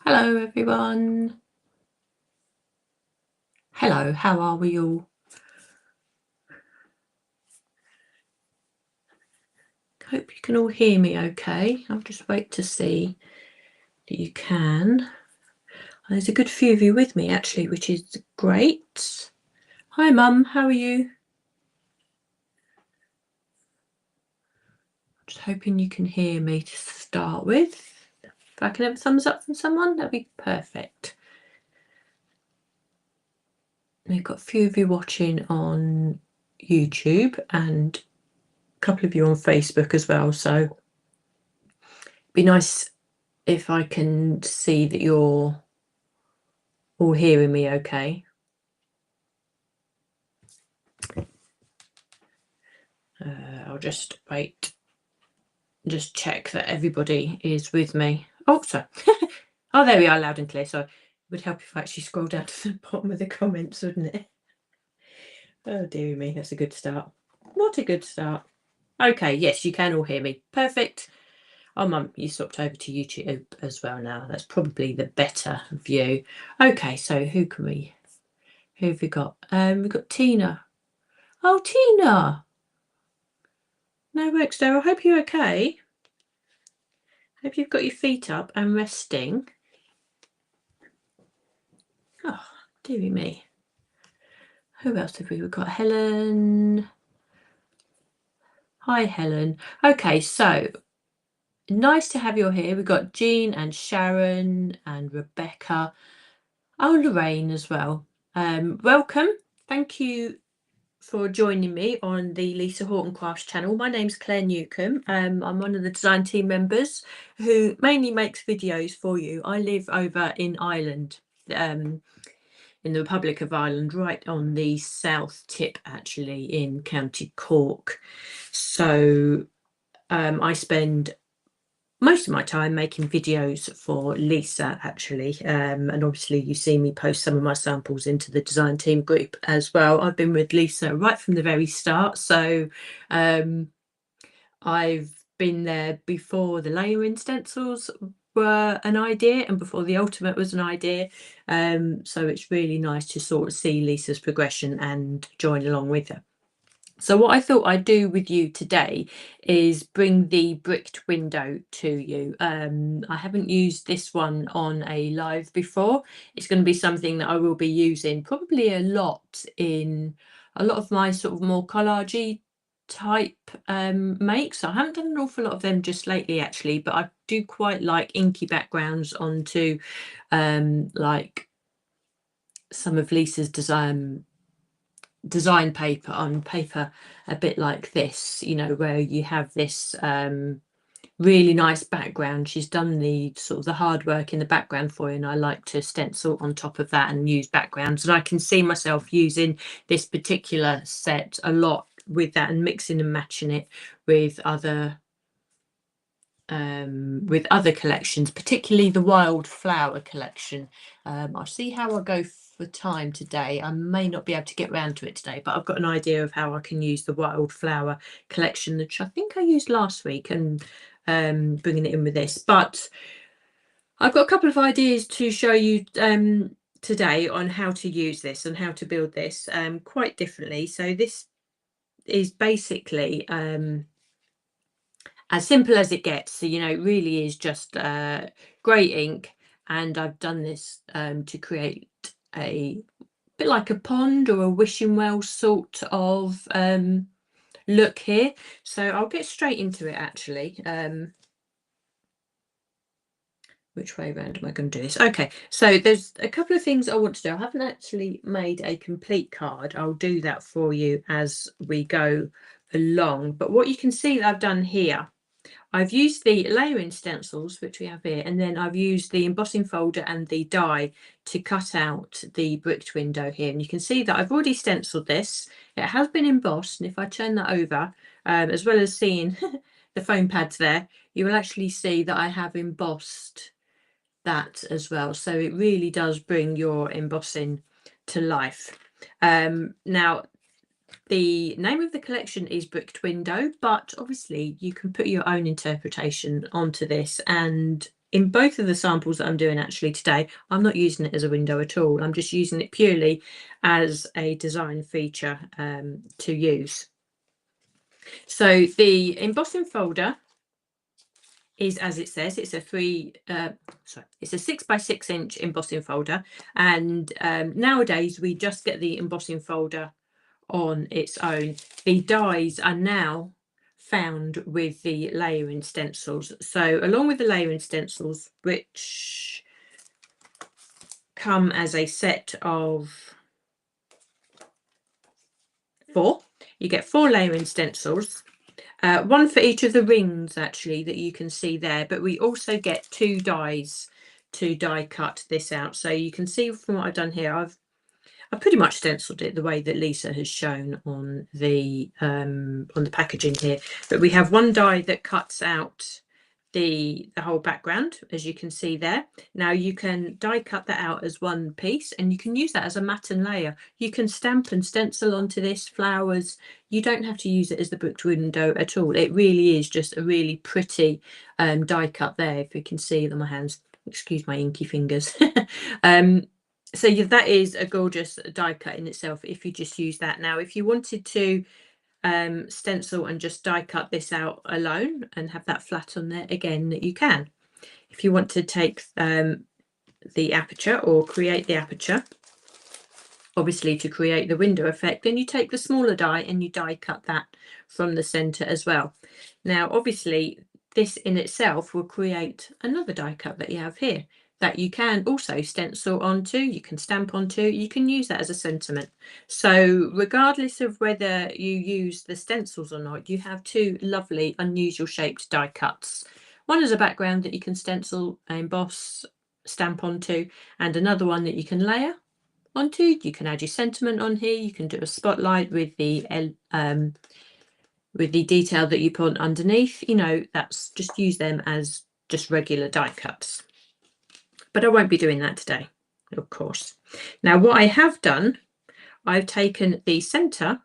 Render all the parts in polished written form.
Hello everyone. Hello, how are we all? Hope you can all hear me okay. I'll just wait to see that you can. There's a good few of you with me actually, which is great. Hi Mum, how are you? Just hoping you can hear me to start with. If I can have a thumbs up from someone, that'd be perfect. We've got a few of you watching on YouTube and a couple of you on Facebook as well, so it'd be nice if I can see that you're all hearing me okay. I'll just wait, just check that everybody is with me. Oh, so oh, there we are, loud and clear. So it would help if I actually scroll down to the bottom of the comments, wouldn't it? Oh dear me, that's a good start. What a good start. Okay, yes, you can all hear me. Perfect. Oh, Mum, you swapped over to YouTube as well now. That's probably the better view. Okay, so who have we got? We've got Tina. Oh, Tina. No works there. I hope you're okay. Hope you've got your feet up and resting. Oh, dearie me. Who else have we got? Helen. Hi, Helen. Okay, so nice to have you all here. We've got Jean and Sharon and Rebecca. Oh, Lorraine as well. Welcome. Thank you for joining me on the Lisa Horton Crafts channel. My name's Claire Newcombe. I'm one of the design team members who mainly makes videos for you. I live over in Ireland, in the Republic of Ireland, right on the south tip actually in County Cork. So I spend most of my time making videos for Lisa actually, and obviously you see me post some of my samples into the design team group as well. I've been with Lisa right from the very start, so I've been there before the layering stencils were an idea and before the ultimate was an idea, so it's really nice to sort of see Lisa's progression and join along with her. So what I thought I'd do with you today is bring the bricked window to you. I haven't used this one on a live before. It's going to be something that I will be using probably a lot in a lot of my sort of more collagey type makes. I haven't done an awful lot of them just lately actually, but I do quite like inky backgrounds onto like some of Lisa's design paper on paper a bit like this, you know, where you have this really nice background. She's done the sort of the hard work in the background for you, and I like to stencil on top of that and use backgrounds, and I can see myself using this particular set a lot with that and mixing and matching it with other collections, particularly the wildflower collection. I'll see how I go for time today. I may not be able to get around to it today, but I've got an idea of how I can use the wildflower collection, which I think I used last week, and bringing it in with this. But I've got a couple of ideas to show you today on how to use this and how to build this quite differently. So this is basically as simple as it gets. So, you know, it really is just grey ink, and I've done this to create a bit like a pond or a wishing well sort of look here. So I'll get straight into it actually. Which way around am I going to do this? Okay, so there's a couple of things I want to do. I haven't actually made a complete card. I'll do that for you as we go along. But what you can see that I've done here, I've used the layering stencils, which we have here, and then I've used the embossing folder and the die to cut out the bricked window here. And you can see that I've already stenciled this. It has been embossed, and if I turn that over, as well as seeing the foam pads there, you will actually see that I have embossed that as well. So it really does bring your embossing to life. Now, the name of the collection is Bricked Window, but obviously you can put your own interpretation onto this and in both of the samples that I'm doing actually today, I'm not using it as a window at all. I'm just using it purely as a design feature to use. So the embossing folder is, as it says, it's a 6 by 6 inch embossing folder, and nowadays we just get the embossing folder on its own. The dies are now found with the layering stencils. So along with the layering stencils, which come as a set of 4, you get 4 layering stencils. One for each of the rings actually that you can see there, but we also get 2 dies to die cut this out. So you can see from what I've done here, I've pretty much stenciled it the way that Lisa has shown on the packaging here. But we have 1 die that cuts out the whole background, as you can see there. Now you can die cut that out as one piece, and you can use that as a matte and layer. You can stamp and stencil onto this flowers. You don't have to use it as the booked window at all. It really is just a really pretty die cut there. If you can see that my hands, excuse my inky fingers. So yeah, that is a gorgeous die cut in itself if you just use that. Now if you wanted to stencil and just die cut this out alone and have that flat on there, again, you can. If you want to take the aperture or create the aperture, obviously to create the window effect, then you take the smaller die and you die cut that from the center as well. Now obviously this in itself will create another die cut that you have here that you can also stencil onto, you can stamp onto, you can use that as a sentiment. So regardless of whether you use the stencils or not, you have 2 lovely unusual shaped die cuts. One as a background that you can stencil, emboss, stamp onto, and another one that you can layer onto. You can add your sentiment on here, you can do a spotlight with the detail that you put underneath. You know, that's just use them as just regular die cuts. But I won't be doing that today, of course. Now what I have done, I've taken the center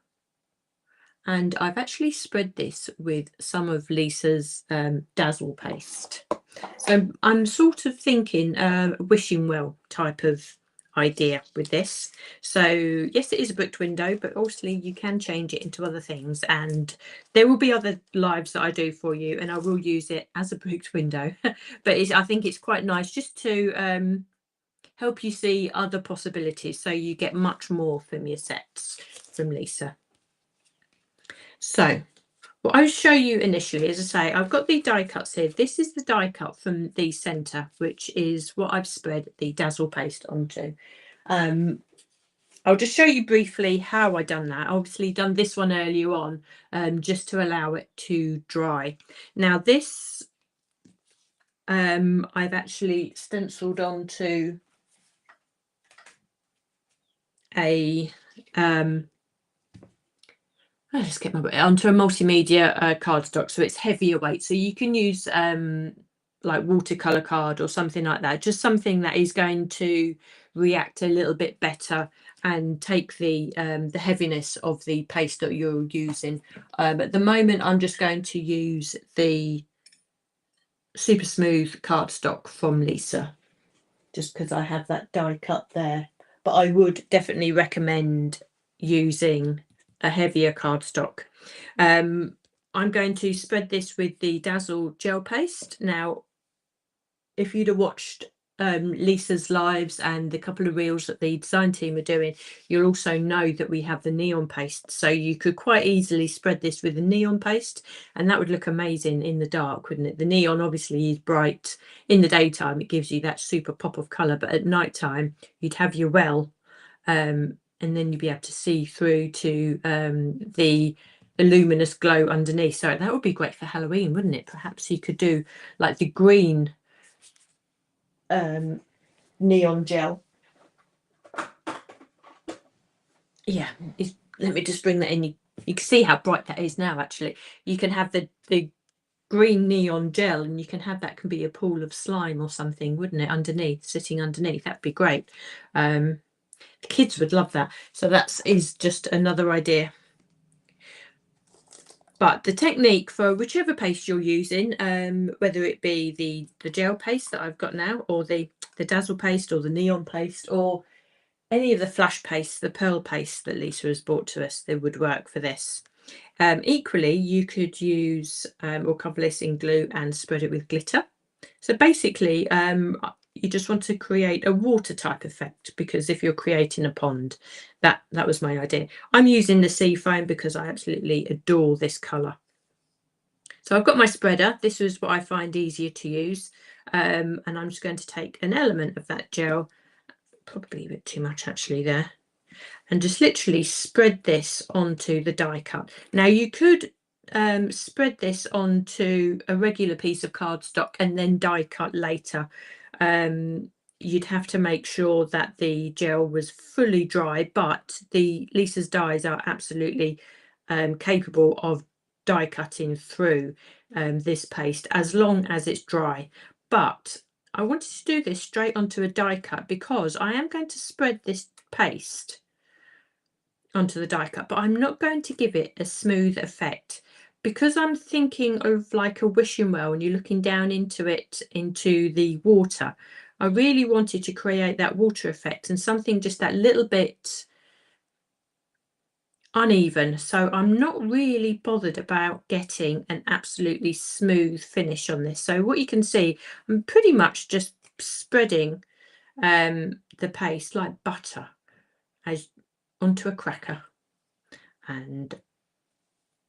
and I've actually spread this with some of Lisa's dazzle paste. So I'm sort of thinking wishing well type of idea with this. So yes, it is a booked window, but also you can change it into other things, and there will be other lives that I do for you and I will use it as a booked window. But I think it's quite nice just to help you see other possibilities, so you get much more from your sets from Lisa. So what I'll show you initially, as I say, I've got the die cuts here. This is the die cut from the center, which is what I've spread the dazzle paste onto. I'll just show you briefly how I done that. Obviously done this one earlier on, just to allow it to dry. Now this I've actually stenciled onto a let's get onto a multimedia cardstock, so it's heavier weight. So you can use like watercolor card or something like that, just something that is going to react a little bit better and take the heaviness of the paste that you're using. At the moment, I'm just going to use the super smooth cardstock from Lisa, just because I have that die cut there. But I would definitely recommend using a heavier cardstock. I'm going to spread this with the Dazzle gel paste. Now, if you'd have watched Lisa's lives and the couple of reels that the design team are doing, you'll also know that we have the neon paste. So you could quite easily spread this with the neon paste, and that would look amazing in the dark, wouldn't it? The neon obviously is bright in the daytime, it gives you that super pop of colour, but at night time you'd have your well, and then you'd be able to see through to the luminous glow underneath. So that would be great for Halloween, wouldn't it? Perhaps you could do like the green neon gel. Yeah, let me just bring that in. You can see how bright that is now. Actually, you can have the green neon gel, and you can have that can be a pool of slime or something, wouldn't it, underneath, sitting underneath? That'd be great. The kids would love that. So that is just another idea. But the technique for whichever paste you're using, whether it be the gel paste that I've got now, or the dazzle paste, or the neon paste, or any of the flash paste, the pearl paste that Lisa has brought to us, they would work for this. Equally, you could use or cover this in glue and spread it with glitter. So basically, you just want to create a water type effect, because if you're creating a pond, that was my idea. I'm using the sea foam because I absolutely adore this colour. So I've got my spreader. This is what I find easier to use, and I'm just going to take an element of that gel, probably a bit too much actually there, and just literally spread this onto the die cut. Now you could spread this onto a regular piece of cardstock and then die cut later. You'd have to make sure that the gel was fully dry, but Lisa's dies are absolutely capable of die cutting through this paste as long as it's dry. But I wanted to do this straight onto a die cut because I am going to spread this paste onto the die cut, but I'm not going to give it a smooth effect, because I'm thinking of like a wishing well and you're looking down into it, into the water. I really wanted to create that water effect and something just that little bit uneven. So I'm not really bothered about getting an absolutely smooth finish on this. So what you can see, I'm pretty much just spreading the paste like butter as onto a cracker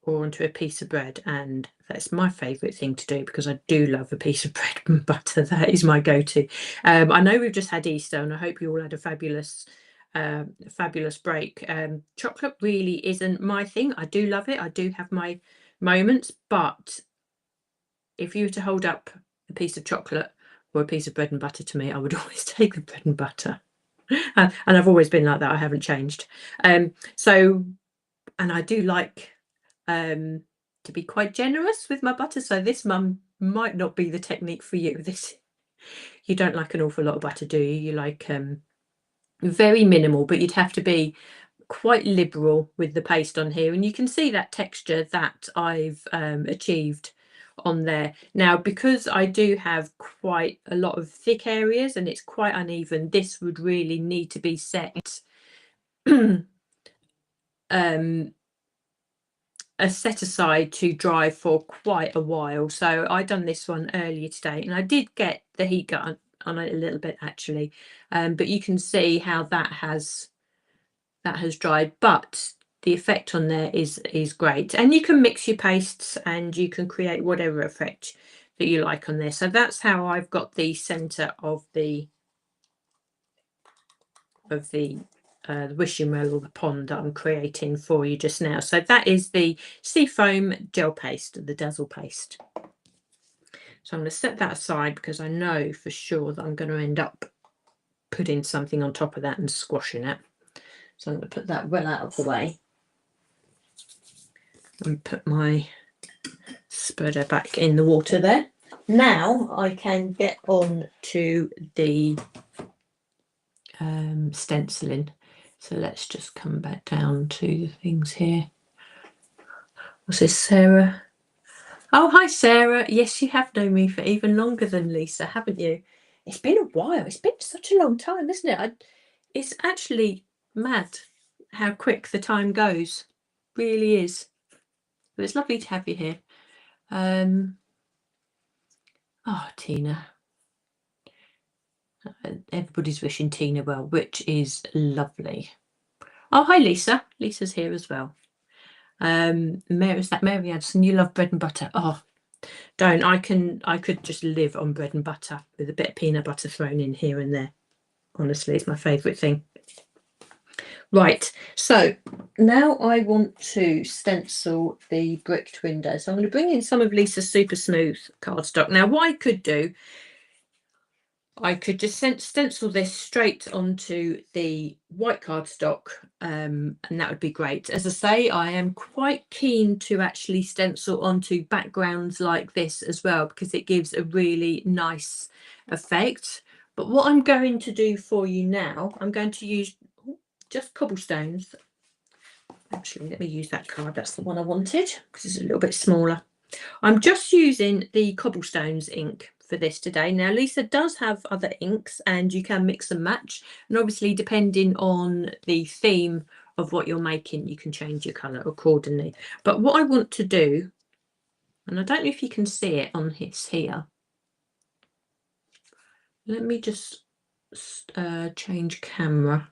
or onto a piece of bread, and that's my favourite thing to do because I do love a piece of bread and butter. That is my go-to. I know we've just had Easter and I hope you all had a fabulous break. Chocolate really isn't my thing. I do love it, I do have my moments, but if you were to hold up a piece of chocolate or a piece of bread and butter to me, I would always take the bread and butter. And I've always been like that. I haven't changed. And I do like to be quite generous with my butter. So this might not be the technique for you. You don't like an awful lot of butter, do you? You like very minimal, but you'd have to be quite liberal with the paste on here. And you can see that texture that I've achieved on there. Now, because I do have quite a lot of thick areas and it's quite uneven, this would really need to be set set aside to dry for quite a while. So I done this one earlier today and I did get the heat gun on it a little bit actually, but you can see how that has dried, but the effect on there is great. And you can mix your pastes and you can create whatever effect that you like on there. So that's how I've got the center of the wishing well or the pond that I'm creating for you just now. So that is the seafoam gel paste, the dazzle paste. So I'm going to set that aside because I know for sure that I'm going to end up putting something on top of that and squashing it. So I'm going to put that well out of the way and put my spreader back in the water there. Now I can get on to the stenciling. So let's just come back down to the things here. What's this, Sarah? Oh, hi, Sarah. Yes, you have known me for even longer than Lisa, haven't you? It's been a while. It's been such a long time, isn't it? It's actually mad how quick the time goes. Really is. But it's lovely to have you here. Oh, Tina. Everybody's wishing Tina well, which is lovely. Oh, hi, Lisa. Lisa's here as well. Is that Mary Addison? You love bread and butter. Oh, don't. I could just live on bread and butter with a bit of peanut butter thrown in here and there. Honestly, it's my favourite thing. Right, so now I want to stencil the bricked window. So I'm going to bring in some of Lisa's super smooth cardstock. Now, what I could do, I could just stencil this straight onto the white cardstock, and that would be great. As I say, I am quite keen to actually stencil onto backgrounds like this as well, because it gives a really nice effect. But what I'm going to do for you now, I'm going to use just cobblestones. Actually, let me use that card. That's the one I wanted because it's a little bit smaller. I'm just using the Cobblestones ink for this today. Now, Lisa does have other inks and you can mix and match. And obviously, depending on the theme of what you're making, you can change your colour accordingly. But what I want to do, and I don't know if you can see it on his here. Let me just change camera.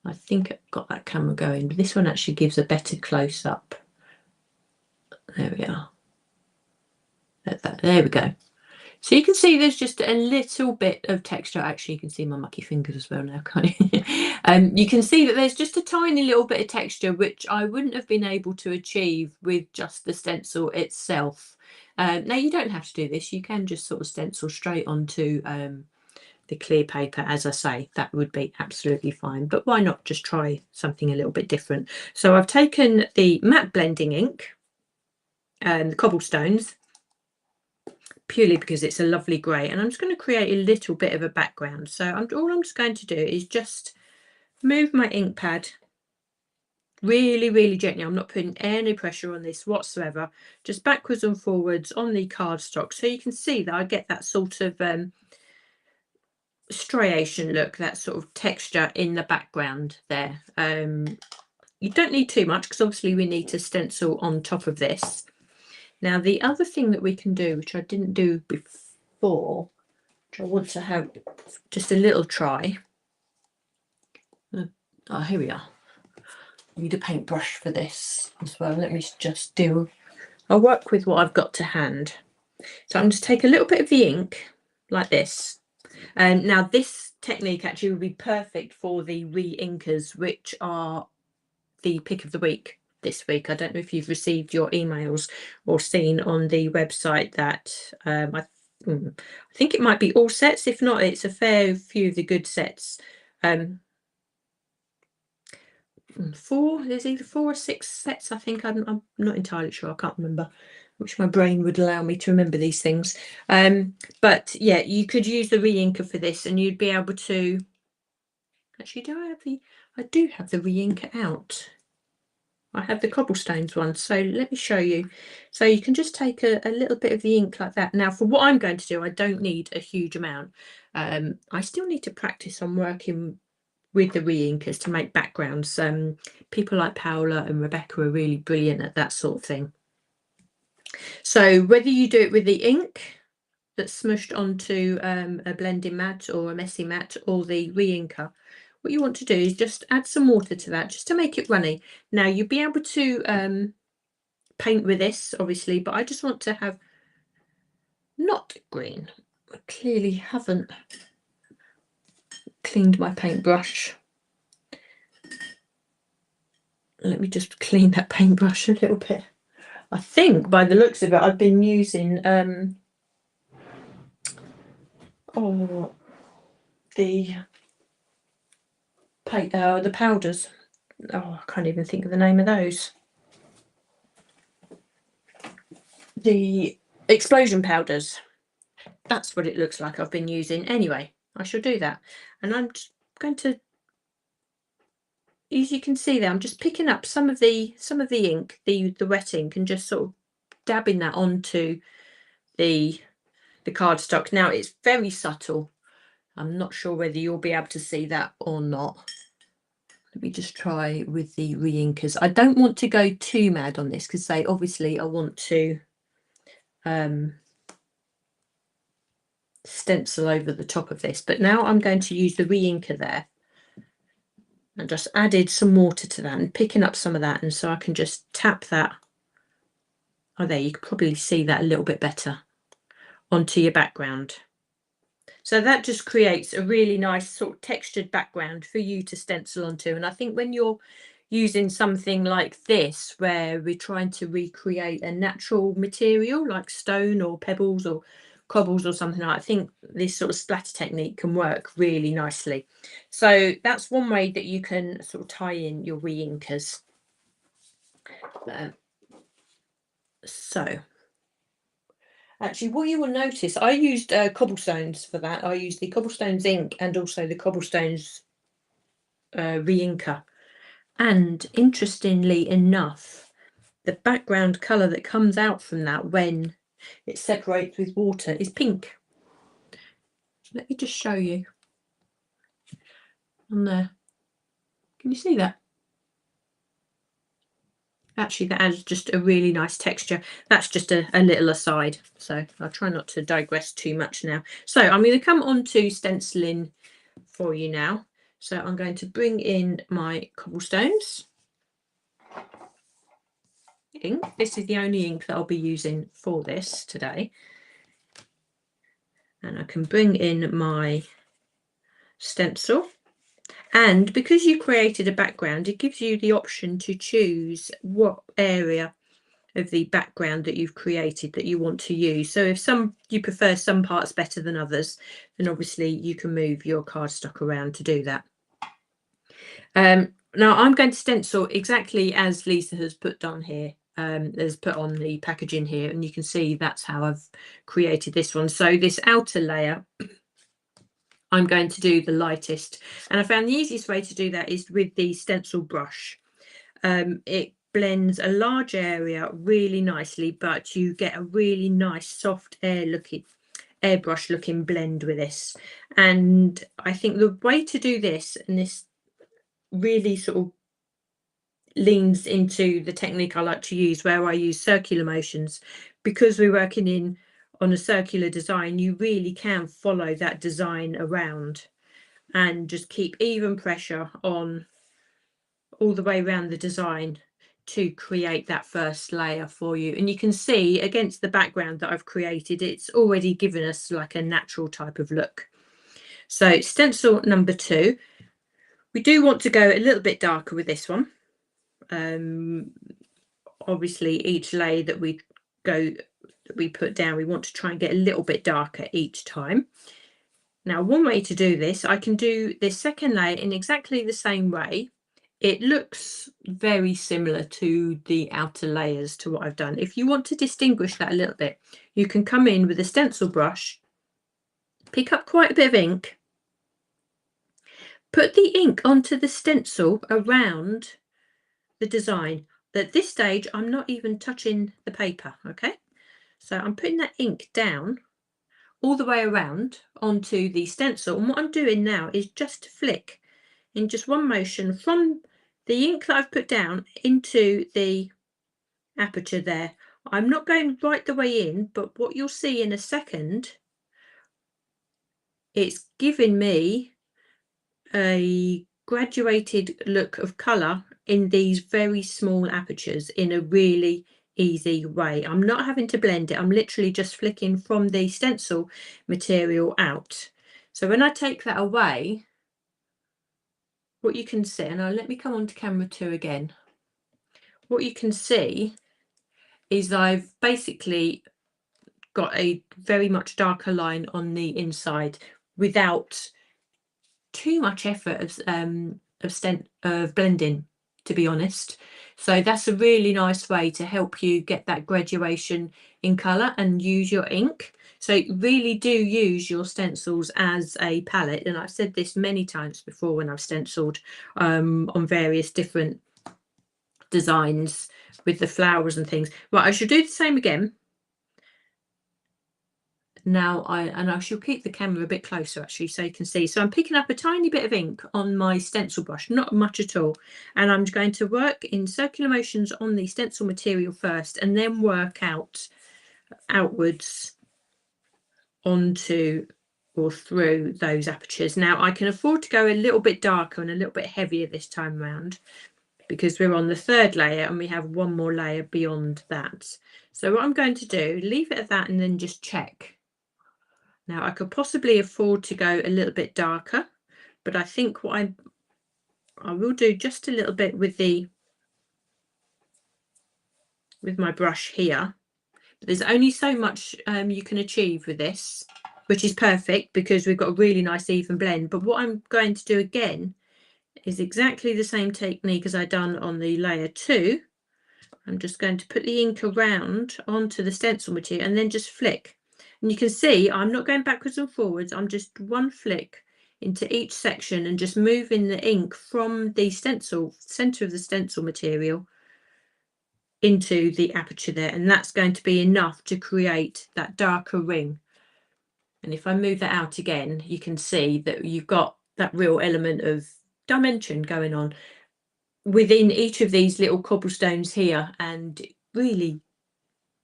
I think I've got that camera going, but this one actually gives a better close-up. There we are. There we go. So you can see there's just a little bit of texture. Actually, you can see my mucky fingers as well now, can't you? You can see that there's just a tiny little bit of texture, which I wouldn't have been able to achieve with just the stencil itself. Now, you don't have to do this. You can just sort of stencil straight onto the clear paper. As I say, that would be absolutely fine. But why not just try something a little bit different? So I've taken the matte blending ink and the Cobblestones, purely because it's a lovely grey, and I'm just going to create a little bit of a background. So all I'm just going to do is just move my ink pad really, really gently. I'm not putting any pressure on this whatsoever, just backwards and forwards on the cardstock, so you can see that I get that sort of striation look, that sort of texture in the background there. You don't need too much because obviously we need to stencil on top of this. Now, the other thing that we can do, which I didn't do before, which I want to have just a little try. Oh, here we are. I need a paintbrush for this as well. Let me just do, I'll work with what I've got to hand. So I'm just take a little bit of the ink like this. Now, this technique actually would be perfect for the re-inkers, which are the pick of the week this week. I don't know if you've received your emails or seen on the website that I think it might be all sets. If not, it's a fair few of the good sets. There's either 4 or 6 sets, I think. I'm not entirely sure. I can't remember, which my brain would allow me to remember these things. But yeah, you could use the re-inker for this and you'd be able to, actually, I do have the re-inker out. I have the Cobblestones one, so let me show you. So you can just take a little bit of the ink like that. Now, for what I'm going to do, I don't need a huge amount. I still need to practice on working with the re-inkers to make backgrounds. People like Paola and Rebecca are really brilliant at that sort of thing. So whether you do it with the ink that's smushed onto a blending mat or a messy mat, or the re-inker, what you want to do is just add some water to that just to make it runny. Now, you'll be able to paint with this, obviously, but I just want to have not green. I clearly haven't cleaned my paintbrush. Let me just clean that paintbrush a little bit. I think by the looks of it, I've been using the powders. Oh, I can't even think of the name of those. The explosion powders. That's what it looks like I've been using. Anyway, I shall do that. And I'm just going to, as you can see there, I'm just picking up some of the ink, the wet ink, and just sort of dabbing that onto the cardstock. Now, it's very subtle. I'm not sure whether you'll be able to see that or not. Let me just try with the re-inkers. I don't want to go too mad on this because obviously I want to stencil over the top of this. But now I'm going to use the re-inker there and just added some water to that and picking up some of that. And so I can just tap that. Oh, there, you can probably see that a little bit better onto your background. So that just creates a really nice sort of textured background for you to stencil onto. And I think when you're using something like this, where we're trying to recreate a natural material like stone or pebbles or cobbles or something like that, I think this sort of splatter technique can work really nicely. So that's one way that you can sort of tie in your re-inkers. So actually, what you will notice, I used Cobblestones for that. I used the Cobblestones ink and also the Cobblestones re-inker. And interestingly enough, the background colour that comes out from that when it separates with water is pink. Let me just show you on there. Can you see that? Actually, that adds just a really nice texture. That's just a little aside, so I'll try not to digress too much now. So I'm going to come on to stenciling for you now. So I'm going to bring in my Cobblestones ink. This is the only ink that I'll be using for this today. And I can bring in my stencil. And because you created a background, it gives you the option to choose what area of the background that you've created that you want to use. So if you prefer some parts better than others, then obviously you can move your cardstock around to do that. Now I'm going to stencil exactly as Lisa has put on here, has put on the packaging here, and you can see that's how I've created this one. So this outer layer, I'm going to do the lightest, and I found the easiest way to do that is with the stencil brush. It blends a large area really nicely, but you get a really nice soft airbrush looking blend with this. And I think the way to do this, and this really sort of leans into the technique I like to use, where I use circular motions, because we're working on a circular design, you really can follow that design around and just keep even pressure on all the way around the design to create that first layer for you. And you can see against the background that I've created, it's already given us like a natural type of look. So stencil number 2, we do want to go a little bit darker with this one. Obviously each layer that we put down, we want to try and get a little bit darker each time. Now, one way to do this, I can do this second layer in exactly the same way. It looks very similar to the outer layers to what I've done. If you want to distinguish that a little bit, you can come in with a stencil brush, pick up quite a bit of ink, put the ink onto the stencil around the design. At this stage, I'm not even touching the paper, okay? So I'm putting that ink down all the way around onto the stencil. And what I'm doing now is just to flick in just one motion from the ink that I've put down into the aperture there. I'm not going right the way in, but what you'll see in a second, it's giving me a graduated look of colour in these very small apertures in a really easy way. I'm not having to blend it. I'm literally just flicking from the stencil material out. So when I take that away, what you can see, and let me come on to camera 2 again. What you can see is I've basically got a very much darker line on the inside without too much effort of blending, to be honest. So that's a really nice way to help you get that graduation in colour and use your ink. So really do use your stencils as a palette, and I've said this many times before when I've stenciled on various different designs with the flowers and things. Right, I should do the same again. Now I shall keep the camera a bit closer actually so you can see. So I'm picking up a tiny bit of ink on my stencil brush, not much at all, and I'm going to work in circular motions on the stencil material first and then work outwards onto or through those apertures. Now I can afford to go a little bit darker and a little bit heavier this time around because we're on the 3rd layer and we have one more layer beyond that. So what I'm going to do, leave it at that and then just check. Now I could possibly afford to go a little bit darker, but I think what I will do just a little bit with my brush here. But there's only so much you can achieve with this, which is perfect because we've got a really nice even blend. But what I'm going to do again is exactly the same technique as I've done on the layer 2. I'm just going to put the ink around onto the stencil material and then just flick. And you can see I'm not going backwards and forwards. I'm just one flick into each section and just moving the ink from the stencil, center of the stencil material, into the aperture there, and that's going to be enough to create that darker ring. And if I move that out again, you can see that you've got that real element of dimension going on within each of these little cobblestones here. And really,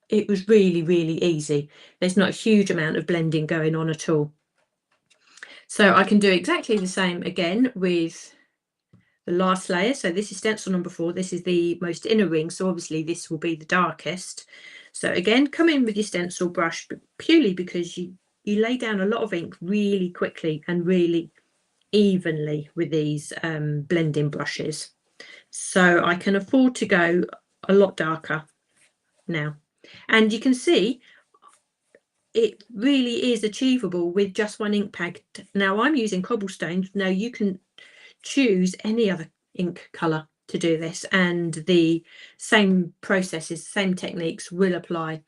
it was really, really easy. There's not a huge amount of blending going on at all. So I can do exactly the same again with the last layer. So this is stencil number 4. This is the most inner ring, so obviously this will be the darkest. So again, come in with your stencil brush, but purely because you lay down a lot of ink really quickly and really evenly with these blending brushes. So I can afford to go a lot darker now. And you can see it really is achievable with just one ink pad. Now I'm using Cobblestones. Now you can choose any other ink color to do this, and the same processes, same techniques will apply.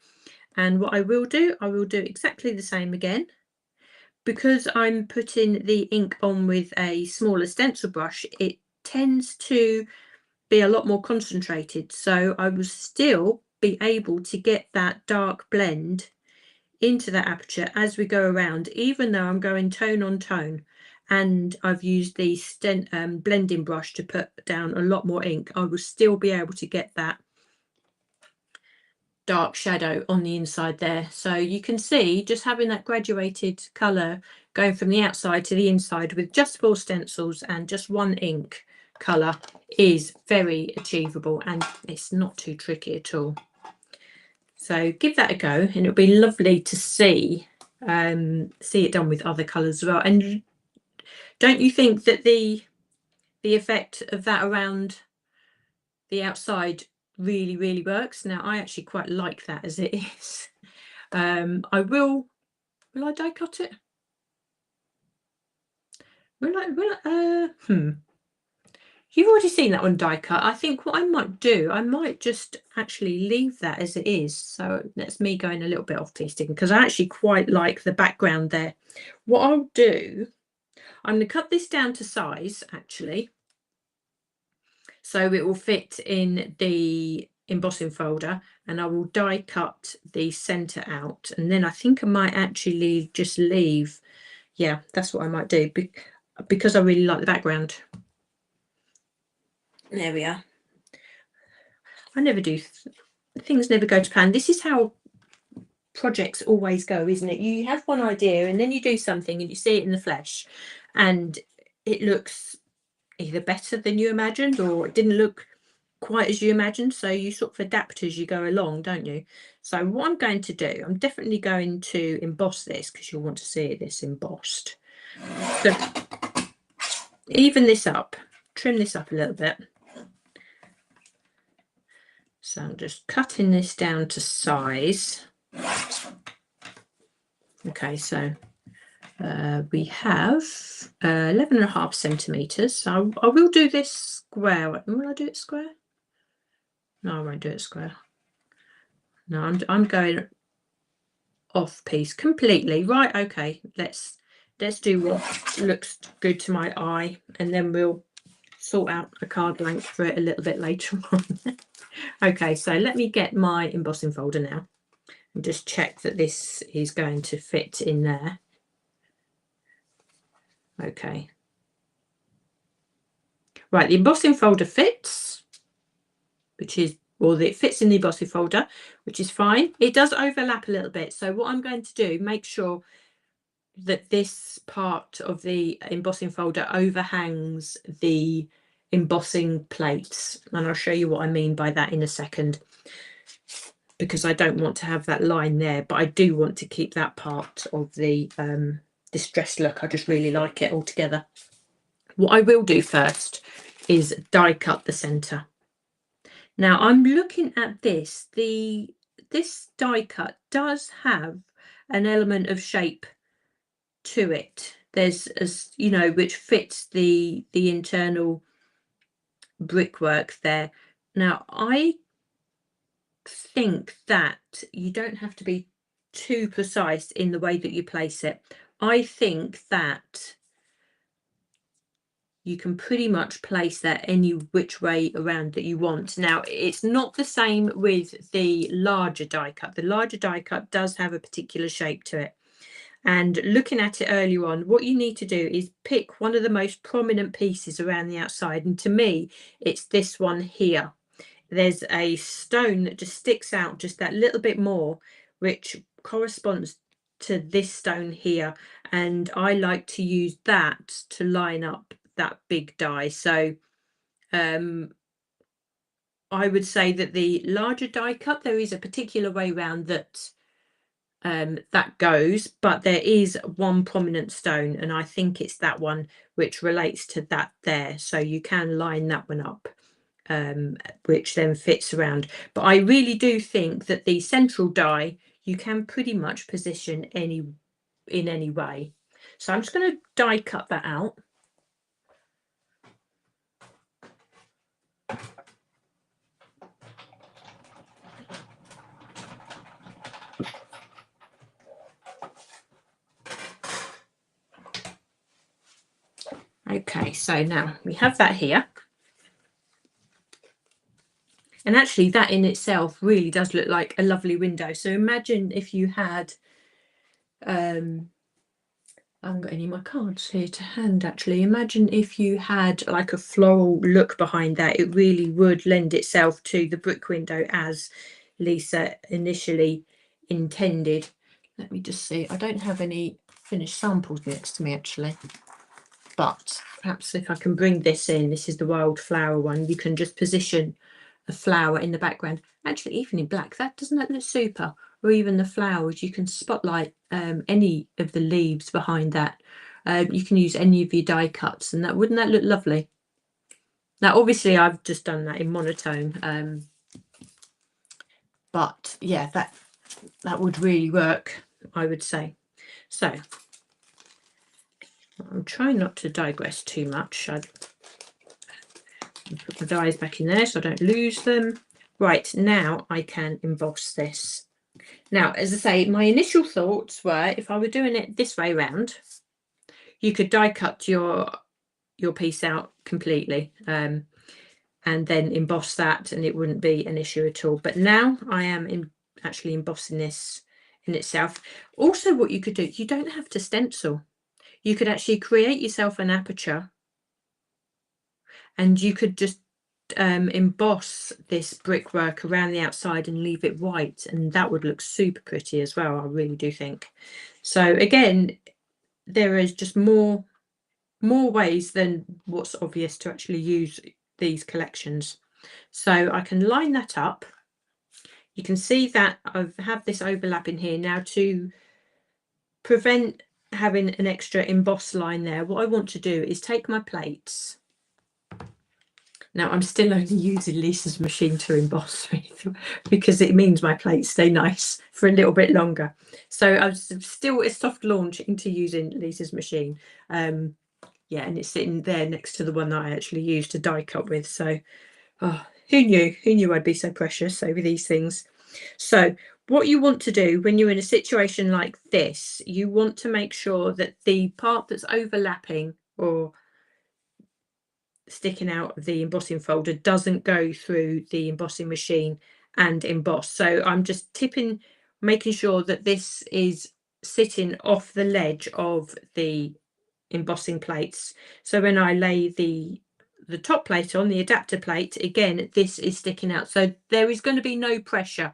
And what I will do exactly the same again. Because I'm putting the ink on with a smaller stencil brush, it tends to be a lot more concentrated, so I will still be able to get that dark blend into that aperture as we go around, even though I'm going tone on tone. And I've used the blending brush to put down a lot more ink. I will still be able to get that dark shadow on the inside there. So you can see just having that graduated colour going from the outside to the inside with just 4 stencils and just one ink colour is very achievable, and it's not too tricky at all. So give that a go, and it'll be lovely to see it done with other colours as well. And don't you think that the effect of that around the outside really, really works? Now I actually quite like that as it is. Will I die cut it? You've already seen that one die cut. I think what I might do, I might just actually leave that as it is. So that's me going a little bit off piece because I actually quite like the background there. What I'll do, I'm going to cut this down to size actually, so it will fit in the embossing folder, and I will die cut the center out, and then I think I might actually just leave. Yeah, that's what I might do because I really like the background. There we are. I never do, things never go to plan. This is how projects always go, isn't it? You have one idea and then you do something and you see it in the flesh and it looks either better than you imagined or it didn't look quite as you imagined, so you sort of adapt as you go along, don't you? So what I'm going to do, I'm definitely going to emboss this because you'll want to see this embossed. So even this up, trim this up a little bit. So I'm just cutting this down to size. Okay, so we have 11.5 centimeters. So I will do this square. Will I do it square? No, I won't do it square. No, I'm going off piece completely. Right, okay. Let's do what looks good to my eye, and then we'll sort out a card blank for it a little bit later on. Okay, so let me get my embossing folder now and just check that this is going to fit in there. Okay. Right, the embossing folder fits, which is, well, it fits in the embossing folder, which is fine. It does overlap a little bit. So what I'm going to do, make sure that this part of the embossing folder overhangs the embossing plates. And I'll show you what I mean by that in a second, because I don't want to have that line there, but I do want to keep that part of the distressed look. I just really like it all together. What I will do first is die cut the center. Now I'm looking at this. This die cut does have an element of shape to it. There's, as you know, which fits the internal brickwork there. Now I think that you don't have to be too precise in the way that you place it. I think that you can pretty much place that any which way around that you want. Now, it's not the same with the larger die cut. The larger die cut does have a particular shape to it. And looking at it earlier on, what you need to do is pick one of the most prominent pieces around the outside. And to me, it's this one here. There's a stone that just sticks out just that little bit more, which corresponds to this stone here. And I like to use that to line up that big die. So I would say that the larger die cut, there is a particular way round that that goes, but there is one prominent stone, and I think it's that one which relates to that there. So you can line that one up, which then fits around. But I really do think that the central die you can pretty much position in any way. So I'm just going to die cut that out. Okay, so now we have that here. And actually that in itself really does look like a lovely window. So imagine if you had, I haven't got any of my cards here to hand actually. Imagine if you had like a floral look behind that. It really would lend itself to the brick window as Lisa initially intended. Let me just see. I don't have any finished samples next to me actually. But perhaps if I can bring this in, this is the wildflower one. You can just position a flower in the background. Actually, even in black, doesn't that look super? Or even the flowers, you can spotlight any of the leaves behind that. You can use any of your die cuts, and wouldn't that look lovely? Now, obviously, I've just done that in monotone, but yeah, that would really work, I would say. So I'm trying not to digress too much. I put my dies back in there so I don't lose them. Right, now I can emboss this. Now, as I say, my initial thoughts were if I were doing it this way round, you could die cut your piece out completely and then emboss that and it wouldn't be an issue at all. But now I am actually embossing this in itself. Also, what you could do, you don't have to stencil. You could actually create yourself an aperture and you could just emboss this brickwork around the outside and leave it white, and that would look super pretty as well. I really do think so. Again, there is just more ways than what's obvious to actually use these collections. So I can line that up. You can see that I have this overlap in here now to prevent having an extra emboss line there. What I want to do is take my plates. Now, I'm still only using Lisa's machine to emboss with because it means my plates stay nice for a little bit longer. So I was still a soft launch into using Lisa's machine. Yeah, and it's sitting there next to the one that I actually used to die cut with. So who knew? Who knew I'd be so precious over these things? So what you want to do when you're in a situation like this, you want to make sure that the part that's overlapping or sticking out of the embossing folder doesn't go through the embossing machine and emboss. So I'm just making sure that this is sitting off the ledge of the embossing plates. So when I lay the top plate on, the adapter plate, again, this is sticking out. So there is going to be no pressure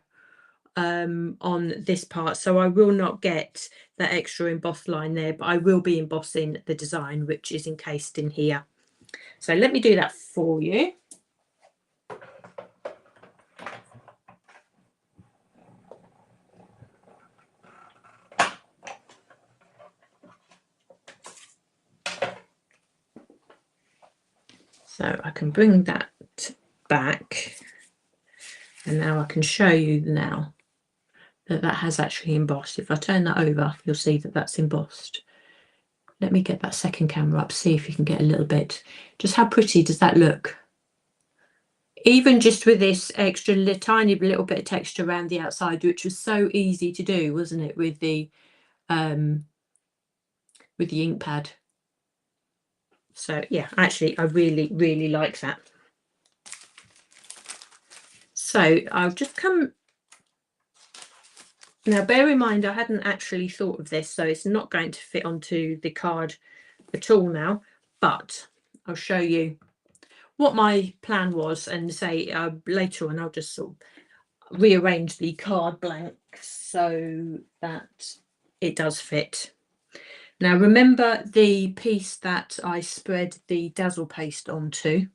on this part. So I will not get that extra embossed line there, but I will be embossing the design, which is encased in here. So let me do that for you. So I can bring that back, and now I can show you now that has actually embossed. If I turn that over, you'll see that that's embossed. Let me get that second camera up, see if you can get a little bit. Just how pretty does that look? Even just with this extra tiny little bit of texture around the outside, which was so easy to do, wasn't it, with the ink pad? So yeah, actually I really like that. So I'll just come now, bear in mind I hadn't actually thought of this, so it's not going to fit onto the card at all now, but I'll show you what my plan was, and say later on I'll just sort of rearrange the card blanks so that it does fit. Now remember the piece that I spread the dazzle paste onto?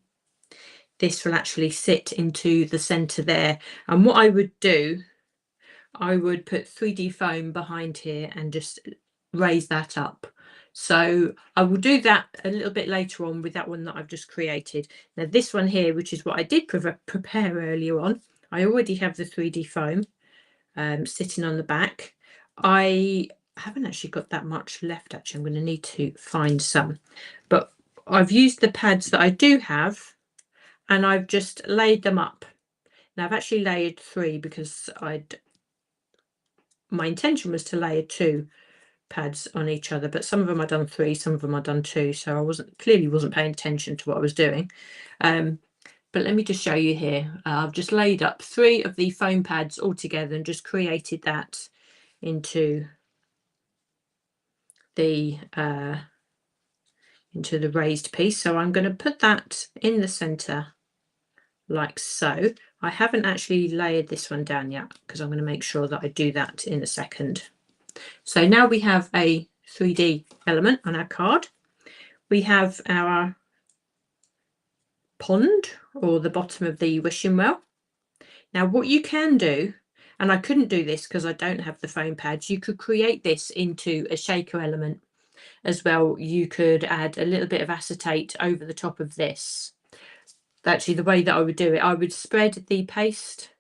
This will actually sit into the center there, and what I would do, I would put 3D foam behind here and just raise that up. So I will do that a little bit later on with that one that I've just created. Now this one here, which is what I did prepare earlier on, I already have the 3D foam sitting on the back. I haven't actually got that much left. Actually, I'm going to need to find some, but I've used the pads that I do have and I've just laid them up. Now I've actually layered 3 because my intention was to layer 2 pads on each other, but some of them I've done 3, some of them I've done 2, so I clearly wasn't paying attention to what I was doing. But let me just show you here. I've just laid up 3 of the foam pads all together and just created that into the raised piece. So I'm going to put that in the center like so. I haven't actually layered this one down yet because I'm going to make sure that I do that in a second. So now we have a 3D element on our card. We have our pond, or the bottom of the wishing well. Now what you can do, and I couldn't do this because I don't have the foam pads, you could create this into a shaker element as well. You could add a little bit of acetate over the top of this. Actually, the way that I would do it, I would spread the paste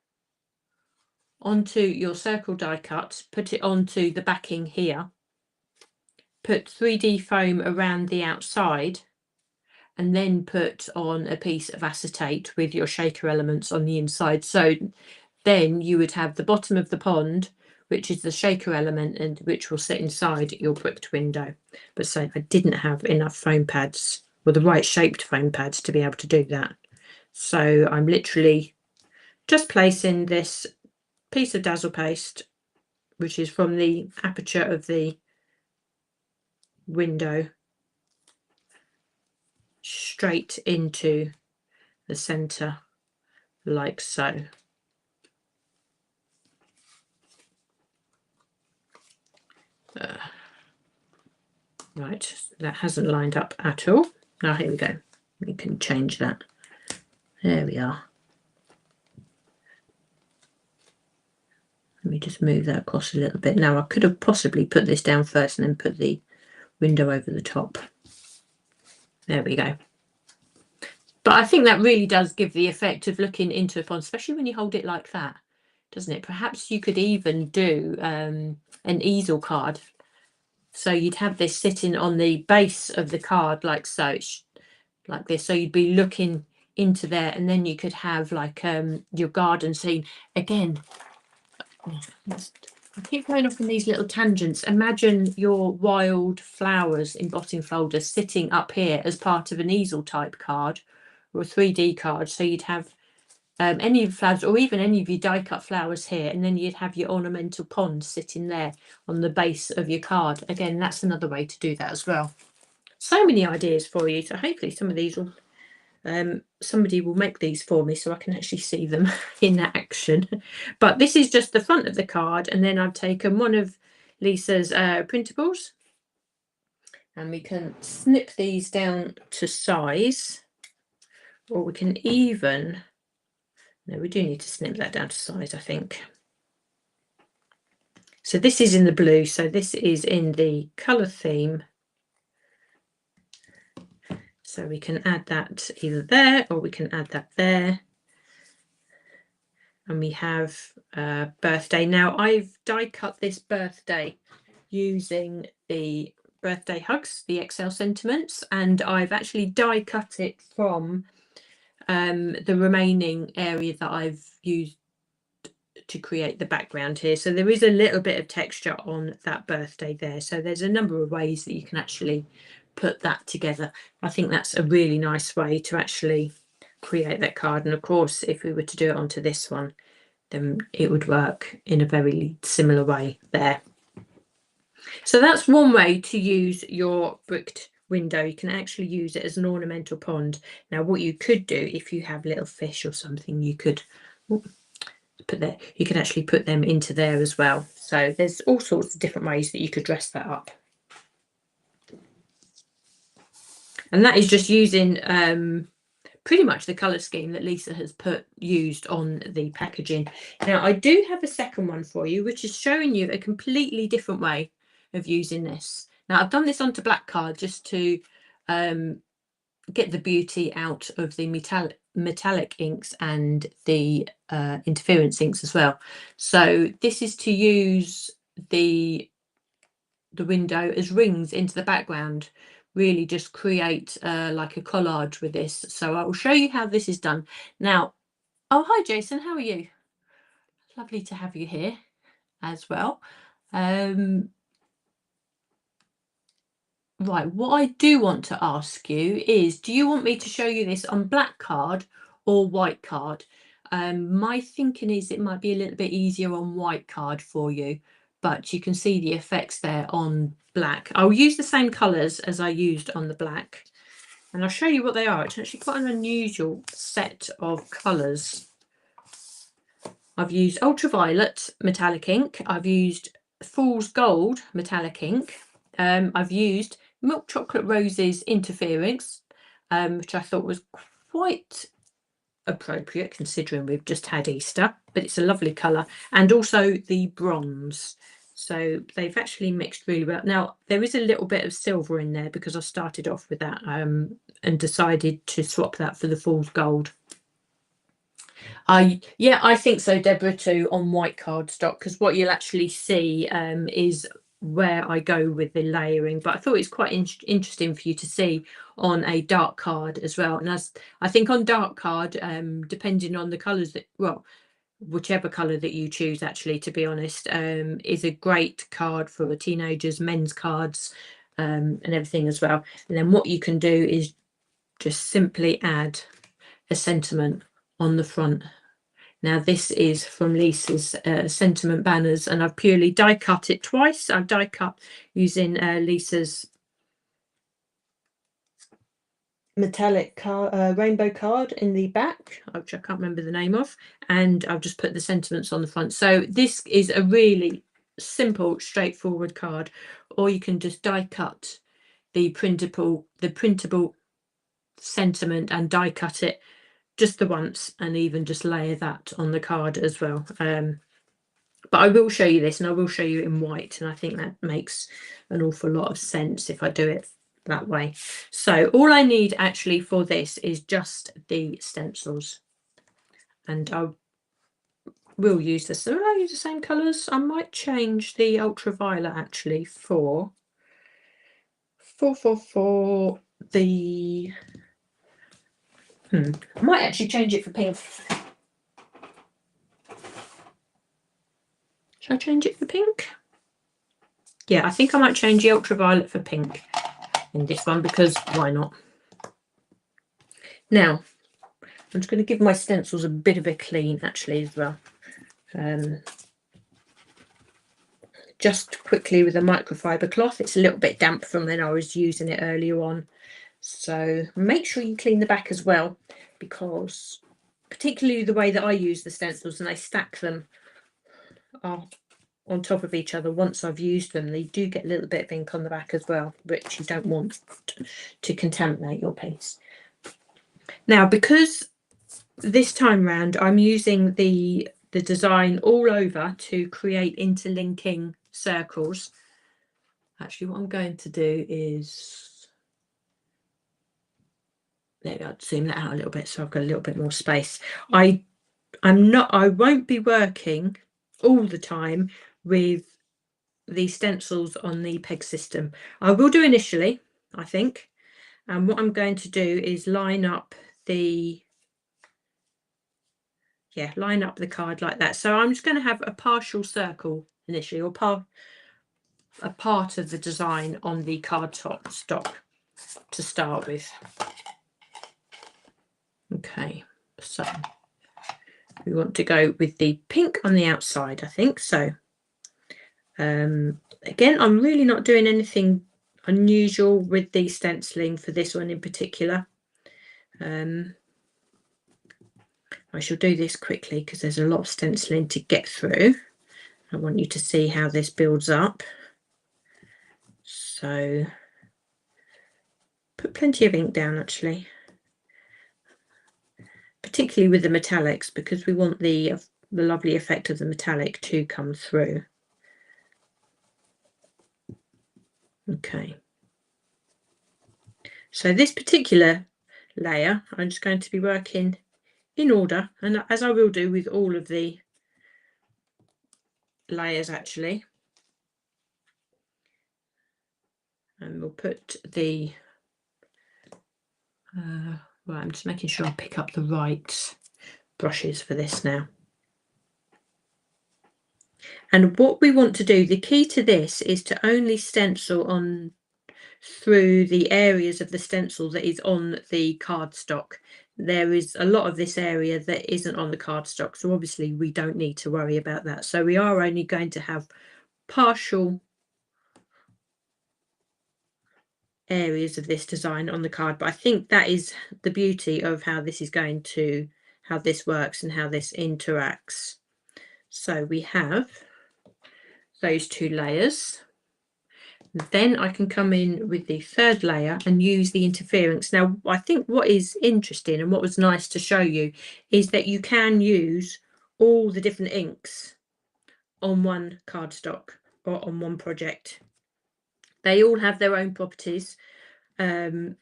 onto your circle die cut, put it onto the backing here, put 3D foam around the outside, and then put on a piece of acetate with your shaker elements on the inside. So then you would have the bottom of the pond, which is the shaker element, and which will sit inside your bricked window. But so I didn't have enough foam pads, or the right shaped foam pads, to be able to do that. So I'm literally just placing this piece of dazzle paste, which is from the aperture of the window, straight into the center like so. Right, that hasn't lined up at all. Now here we go. We can change that. There we are. Let me just move that across a little bit. Now I could have possibly put this down first and then put the window over the top. There we go. But I think that really does give the effect of looking into a pond, especially when you hold it like that, doesn't it? Perhaps you could even do an easel card. So you'd have this sitting on the base of the card like so, like this. So you'd be looking into there, and then you could have like your garden scene. Again, I keep going off on these little tangents. Imagine your wild flowers embossing folder sitting up here as part of an easel type card or a 3D card. So you'd have any of the flowers, or even any of your die cut flowers here, and then you'd have your ornamental pond sitting there on the base of your card. Again, that's another way to do that as well. So many ideas for you. So hopefully some of these will somebody will make these for me so I can actually see them in action. But this is just the front of the card, and then I've taken one of Lisa's printables, and we can snip these down to size, or we can even, no, we do need to snip that down to size, I think. So this is in the blue, so this is in the colour theme. So we can add that either there, or we can add that there. And we have birthday. Now I've die cut this birthday using the birthday hugs, the XL sentiments, and I've actually die cut it from the remaining area that I've used to create the background here. So there is a little bit of texture on that birthday there. So there's a number of ways that you can actually put that together. I think that's a really nice way to actually create that card. And of course, if we were to do it onto this one, then it would work in a very similar way there. So that's one way to use your bricked window. You can actually use it as an ornamental pond. Now, what you could do if you have little fish or something, you could put there. You can actually put them into there as well. So there's all sorts of different ways that you could dress that up. And that is just using pretty much the colour scheme that Lisa has used on the packaging. Now, I do have a second one for you, which is showing you a completely different way of using this. Now, I've done this onto black card just to get the beauty out of the metallic inks and the interference inks as well. So this is to use the window as rings into the background, really just create like a collage with this. So I will show you how this is done now. Oh, hi Jason, how are you? Lovely to have you here as well. Right, what I do want to ask you is, do you want me to show you this on black card or white card? My thinking is it might be a little bit easier on white card for you, but you can see the effects there on black. I'll use the same colours as I used on the black, and I'll show you what they are. It's actually quite an unusual set of colours. I've used Ultraviolet metallic ink. I've used Fool's Gold metallic ink. I've used Milk Chocolate Roses interference, which I thought was quite appropriate considering we've just had Easter, but it's a lovely colour, and also the bronze. So they've actually mixed really well. Now, there is a little bit of silver in there because I started off with that and decided to swap that for the Fool's Gold. Yeah, I think so, Deborah, too, on white cardstock, because what you'll actually see is where I go with the layering. But I thought it's quite interesting for you to see on a dark card as well. And as I think on dark card, depending on the colours that, well, whichever colour that you choose, actually, to be honest, is a great card for the teenagers, men's cards, and everything as well. And then what you can do is just simply add a sentiment on the front. Now, this is from Lisa's sentiment banners, and I've purely die cut it twice. I've die cut using Lisa's metallic rainbow card in the back, which I can't remember the name of, and I've just put the sentiments on the front. So this is a really simple, straightforward card, or you can just die cut the printable sentiment and die cut it just the once, and even just layer that on the card as well. But I will show you this, and I will show you in white, and I think that makes an awful lot of sense if I do it that way. So all I need actually for this is just the stencils, and I will use this. So will I use the same colours? I might change the ultraviolet actually for the I might actually change it for pink. Should I change it for pink? Yeah, I think I might change the ultraviolet for pink in this one, because why not? Now, I'm just going to give my stencils a bit of a clean actually as well. Just quickly with a microfiber cloth. It's a little bit damp from when I was using it earlier on. So make sure you clean the back as well, because particularly the way that I use the stencils, and I stack them on top of each other once I've used them, they do get a little bit of ink on the back as well, which you don't want to contaminate your piece. Now, because this time round I'm using the design all over to create interlinking circles, actually what I'm going to do is, maybe I'll zoom that out a little bit so I've got a little bit more space. I won't be working all the time with the stencils on the peg system. I will do initially, I think, and what I'm going to do is line up the card like that. So I'm just going to have a partial circle initially, or a part of the design on the cardstock. to start with. Okay, so we want to go with the pink on the outside, I think. So again, I'm really not doing anything unusual with the stenciling for this one in particular. I shall do this quickly because there's a lot of stenciling to get through. I want you to see how this builds up. So put plenty of ink down, actually, particularly with the metallics, because we want the lovely effect of the metallic to come through. Okay, so this particular layer I'm just going to be working in order, and as I will do with all of the layers actually. And we'll put the right, I'm just making sure I pick up the right brushes for this now. And what we want to do, the key to this is to only stencil on through the areas of the stencil that is on the cardstock. There is a lot of this area that isn't on the cardstock, so obviously we don't need to worry about that. So we are only going to have partial areas of this design on the card, but I think that is the beauty of how this is going to, how this works and how this interacts. So we have those two layers. Then I can come in with the third layer and use the interference. Now, I think what is interesting and what was nice to show you is that you can use all the different inks on one cardstock or on one project. They all have their own properties. I'm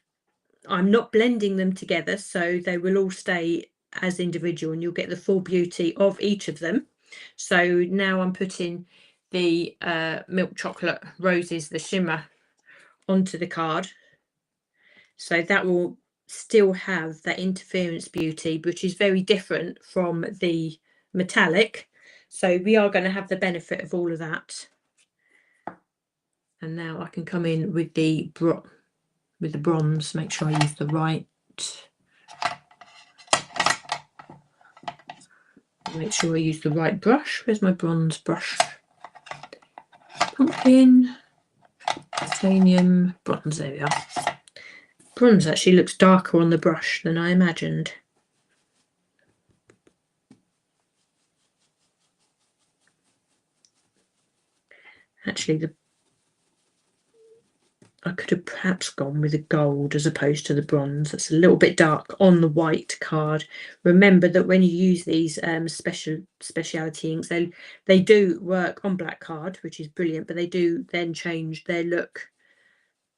not blending them together, so they will all stay as individual and you'll get the full beauty of each of them. So now I'm putting the milk chocolate roses, the shimmer, onto the card, so that will still have that interference beauty, which is very different from the metallic. So we are going to have the benefit of all of that. And now I can come in with the bronze, make sure I use the right, make sure I use the right brush. Where's my bronze brush? Pumpkin, titanium, bronze, there we are. Bronze actually looks darker on the brush than I imagined. Actually, I could have perhaps gone with the gold as opposed to the bronze. That's a little bit dark on the white card. Remember that when you use these speciality inks, they do work on black card, which is brilliant, but they do then change their look.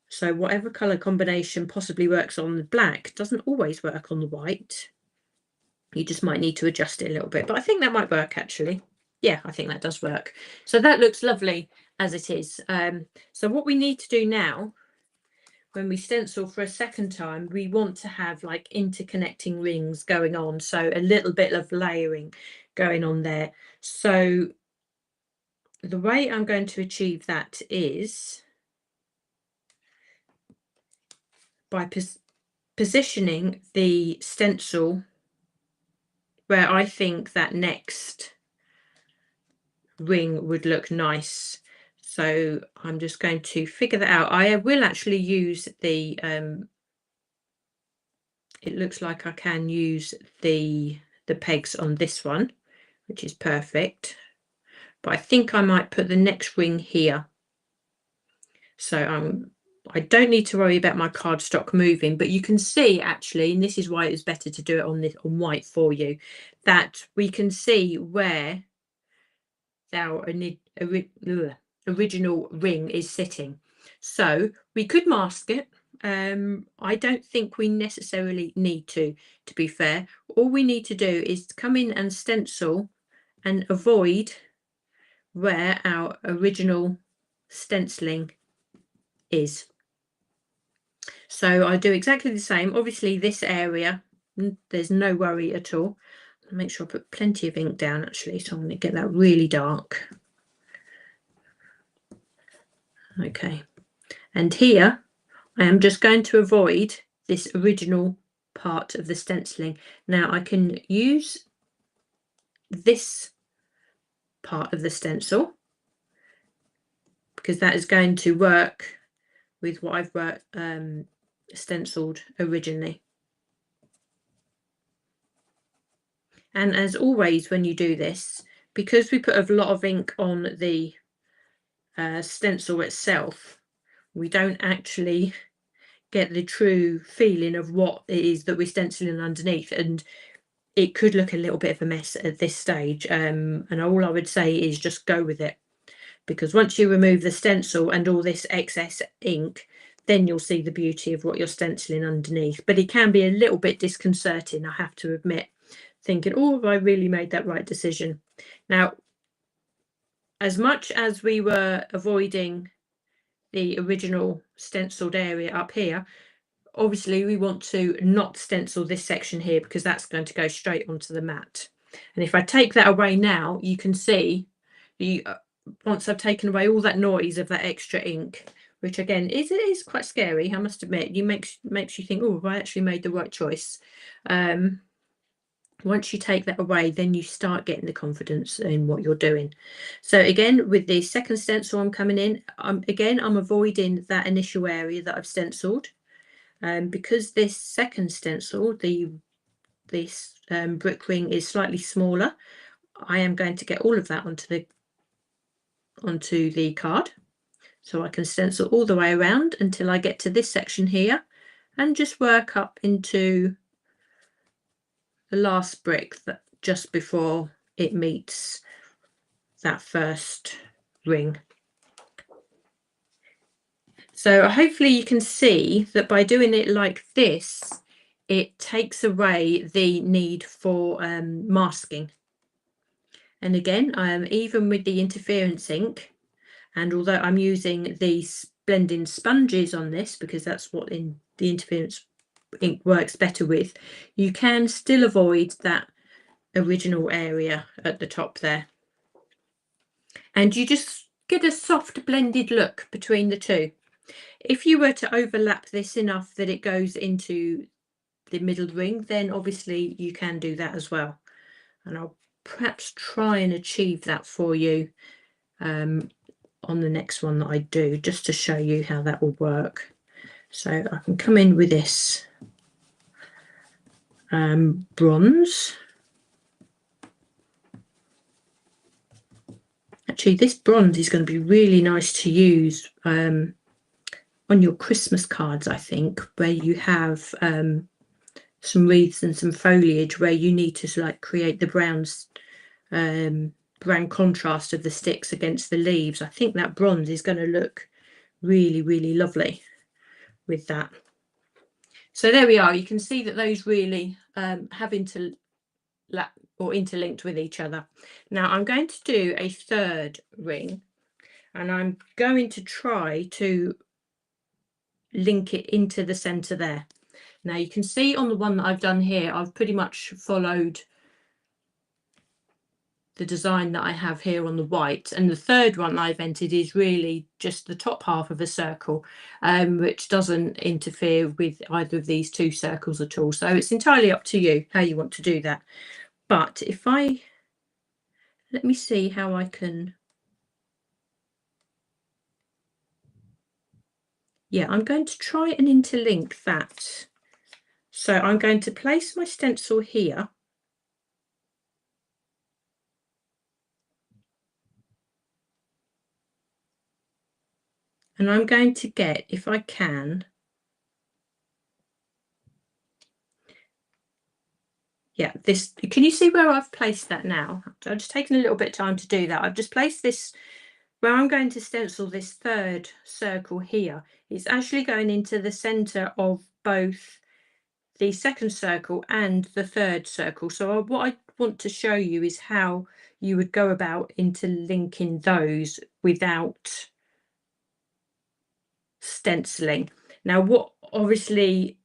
So whatever colour combination possibly works on the black doesn't always work on the white. You just might need to adjust it a little bit, but I think that might work actually. Yeah, I think that does work. So that looks lovely as it is. So what we need to do now, when we stencil for a second time, we want to have like interconnecting rings going on. So a little bit of layering going on there. So the way I'm going to achieve that is by positioning the stencil where I think that next ring would look nice. So I'm just going to figure that out. I will actually use the it looks like I can use the pegs on this one, which is perfect, but I think I might put the next ring here. So I don't need to worry about my cardstock moving, but you can see actually, and this is why it was better to do it on white for you, that we can see where our original ring is sitting. So we could mask it. I don't think we necessarily need to be fair. All we need to do is come in and stencil and avoid where our original stenciling is. So I do exactly the same. Obviously this area, there's no worry at all. I'll make sure I put plenty of ink down actually, so I'm going to get that really dark. Okay, and here I am just going to avoid this original part of the stenciling. Now I can use this part of the stencil because that is going to work with what I've stenciled originally. And as always, when you do this, because we put a lot of ink on the stencil itself, we don't actually get the true feeling of what it is that we're stenciling underneath, and it could look a little bit of a mess at this stage. And all I would say is just go with it, because once you remove the stencil and all this excess ink, then you'll see the beauty of what you're stenciling underneath. But it can be a little bit disconcerting, I have to admit, thinking, oh, have I really made that right decision? Now, as much as we were avoiding the original stenciled area up here, obviously we want to not stencil this section here because that's going to go straight onto the mat. And if I take that away now, you can see once I've taken away all that noise of that extra ink, which again is quite scary, I must admit. Makes you think, oh, have I actually made the right choice? Once you take that away, then you start getting the confidence in what you're doing. So again, with the second stencil I'm coming in, I'm avoiding that initial area that I've stenciled. Because this second stencil, this brick ring is slightly smaller, I am going to get all of that onto the card. So I can stencil all the way around until I get to this section here and just work up into the last brick that just before it meets that first ring. So hopefully you can see that by doing it like this, it takes away the need for masking. And again, even with the interference ink, and although I'm using these blending sponges on this because that's what the interference ink works better with, you can still avoid that original area at the top there. And you just get a soft blended look between the two. If you were to overlap this enough that it goes into the middle ring, then obviously you can do that as well. And I'll perhaps try and achieve that for you on the next one that I do, just to show you how that will work. So I can come in with this bronze. Actually, this bronze is going to be really nice to use on your Christmas cards, I think, where you have some wreaths and some foliage where you need to like create the brown contrast of the sticks against the leaves. I think that bronze is going to look really, really lovely with that. So there we are. You can see that those really have interlinked with each other. Now I'm going to do a third ring, and I'm going to try to link it into the center there. Now you can see on the one that I've done here, I've pretty much followed the design that I have here on the white, and the third one I've entered is really just the top half of a circle, which doesn't interfere with either of these two circles at all. So it's entirely up to you how you want to do that. But if let me see how I can. Yeah, I'm going to try and interlink that. So I'm going to place my stencil here. And I'm going to get, if I can, yeah, this, can you see where I've placed that now? I've just taken a little bit of time to do that. I've just placed this where I'm going to stencil this third circle here. It's actually going into the center of both the second circle and the third circle. So what I want to show you is how you would go about interlinking those without stenciling. Now, what obviously,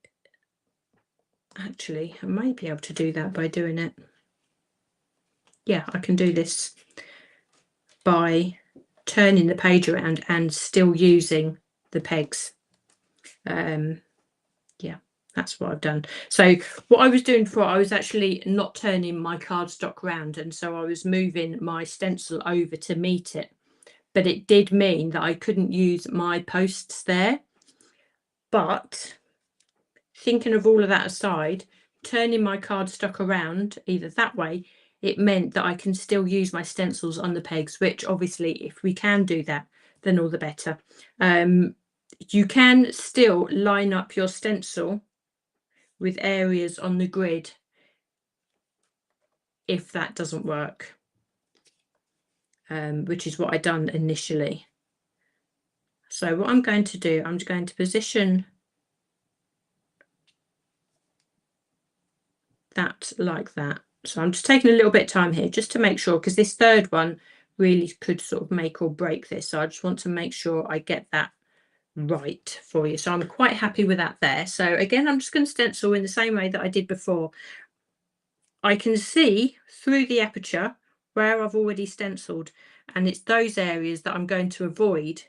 actually, I may be able to do that by doing it. Yeah, I can do this by turning the page around and still using the pegs. Yeah, that's what I've done. So what I was doing before, I was actually not turning my cardstock round, and so I was moving my stencil over to meet it. But it did mean that I couldn't use my posts there. But thinking of all of that aside, turning my cardstock around either that way, it meant that I can still use my stencils on the pegs, which obviously if we can do that, then all the better. You can still line up your stencil with areas on the grid if that doesn't work, which is what I done initially. So what I'm going to do, I'm going to position that like that. So I'm just taking a little bit of time here just to make sure, because this third one really could sort of make or break this. So I just want to make sure I get that right for you. So I'm quite happy with that there. So again, I'm just going to stencil in the same way that I did before. I can see through the aperture where I've already stenciled, and it's those areas that I'm going to avoid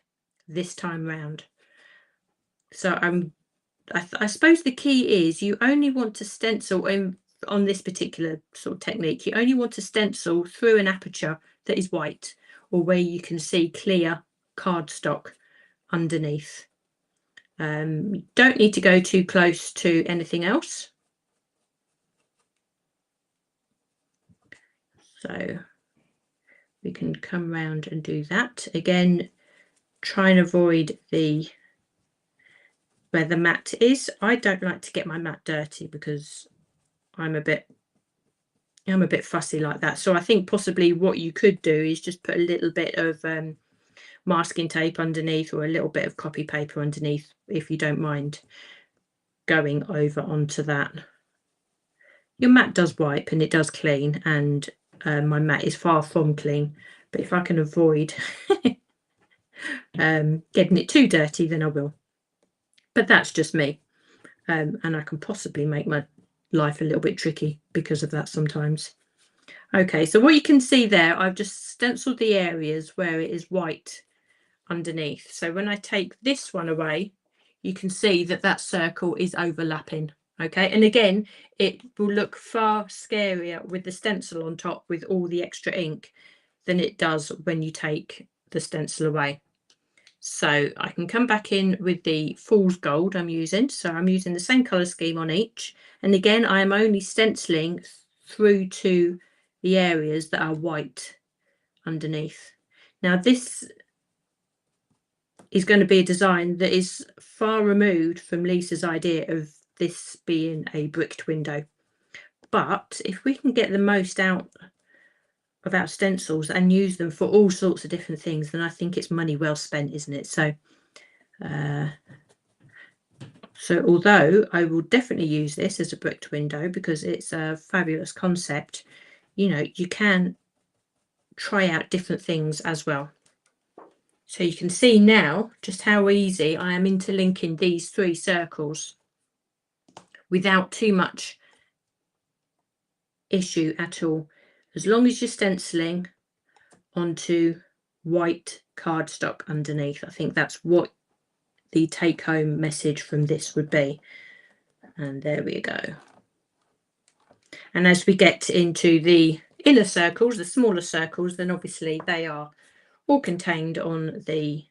this time round. So I suppose the key is you only want to stencil on this particular sort of technique. You only want to stencil through an aperture that is white, or where you can see clear cardstock underneath. You don't need to go too close to anything else. So we can come round and do that. Again, try and avoid where the mat is. I don't like to get my mat dirty because I'm a bit fussy like that. So I think possibly what you could do is just put a little bit of masking tape underneath, or a little bit of copy paper underneath, if you don't mind going over onto that. Your mat does wipe and it does clean, and my mat is far from clean, but if I can avoid getting it too dirty, then I will. But that's just me, and I can possibly make my life a little bit tricky because of that sometimes. Okay, so what you can see there, I've just stenciled the areas where it is white underneath. So when I take this one away, you can see that that circle is overlapping. Okay, and again, it will look far scarier with the stencil on top with all the extra ink than it does when you take the stencil away. So I can come back in with the fool's gold I'm using. So I'm using the same colour scheme on each. And again, I am only stenciling through to the areas that are white underneath. Now this is going to be a design that is far removed from Lisa's idea of this being a bricked window. But if we can get the most out of our stencils and use them for all sorts of different things, then I think it's money well spent, isn't it? So although I will definitely use this as a bricked window because it's a fabulous concept, you know, you can try out different things as well. So you can see now just how easy I am interlinking these 3 circles without too much issue at all, as long as you're stenciling onto white cardstock underneath. I think that's what the take-home message from this would be. And there we go. And as we get into the inner circles, the smaller circles, then obviously they are all contained on the